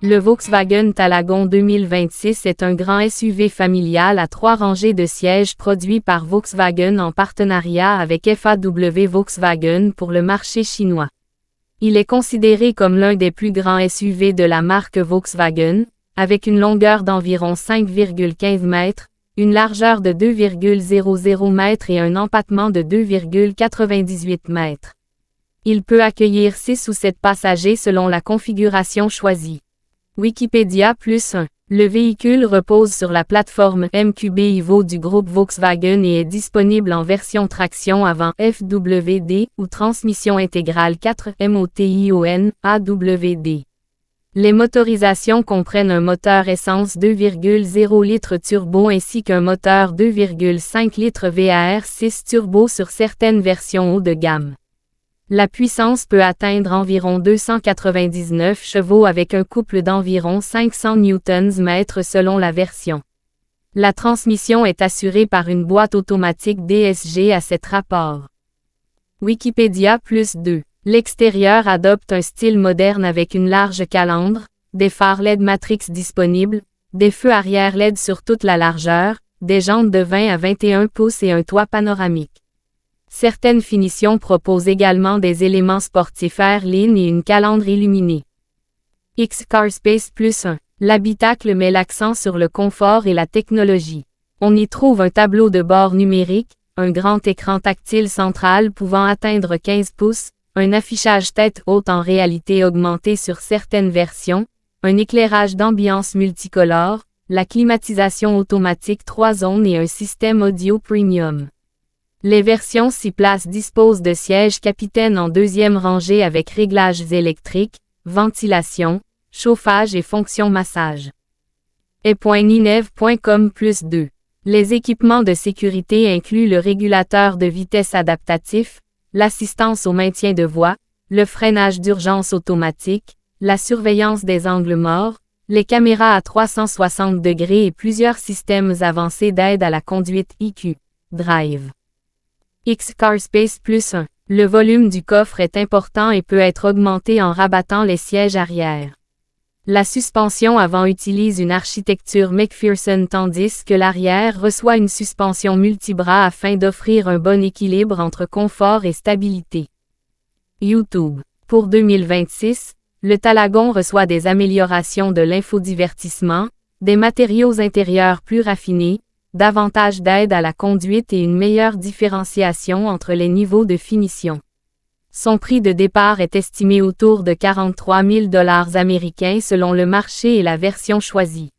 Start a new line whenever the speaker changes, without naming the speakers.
Le Volkswagen Talagon 2026 est un grand SUV familial à 3 rangées de sièges produit par Volkswagen en partenariat avec FAW Volkswagen pour le marché chinois. Il est considéré comme l'un des plus grands SUV de la marque Volkswagen, avec une longueur d'environ 5,15 mètres, une largeur de 2,00 mètres et un empattement de 2,98 mètres. Il peut accueillir 6 ou 7 passagers selon la configuration choisie. Wikipédia +1. Le véhicule repose sur la plateforme MQB Evo du groupe Volkswagen et est disponible en version traction avant FWD ou transmission intégrale 4 MOTION AWD. Les motorisations comprennent un moteur essence 2,0 litres turbo ainsi qu'un moteur 2,5 litres VAR6 turbo sur certaines versions haut de gamme. La puissance peut atteindre environ 299 chevaux avec un couple d'environ 500 Nm selon la version. La transmission est assurée par une boîte automatique DSG à 7 rapports. Wikipédia +2. L'extérieur adopte un style moderne avec une large calandre, des phares LED Matrix disponibles, des feux arrière LED sur toute la largeur, des jantes de 20 à 21 pouces et un toit panoramique. Certaines finitions proposent également des éléments sportifs Airline et une calandre illuminée. X-Carspace +1. L'habitacle met l'accent sur le confort et la technologie. On y trouve un tableau de bord numérique, un grand écran tactile central pouvant atteindre 15 pouces, un affichage tête haute en réalité augmentée sur certaines versions, un éclairage d'ambiance multicolore, la climatisation automatique 3 zones et un système audio premium. Les versions 6 places disposent de sièges capitaine en deuxième rangée avec réglages électriques, ventilation, chauffage et fonction massage. et.ninev.com +2. Les équipements de sécurité incluent le régulateur de vitesse adaptatif, l'assistance au maintien de voie, le freinage d'urgence automatique, la surveillance des angles morts, les caméras à 360 degrés et plusieurs systèmes avancés d'aide à la conduite EQ, Drive. X-Carspace +1. Le volume du coffre est important et peut être augmenté en rabattant les sièges arrière. La suspension avant utilise une architecture McPherson tandis que l'arrière reçoit une suspension multibras afin d'offrir un bon équilibre entre confort et stabilité. YouTube. Pour 2026, le Talagon reçoit des améliorations de l'infodivertissement, des matériaux intérieurs plus raffinés, davantage d'aide à la conduite et une meilleure différenciation entre les niveaux de finition. Son prix de départ est estimé autour de 43 000 $ américains selon le marché et la version choisie.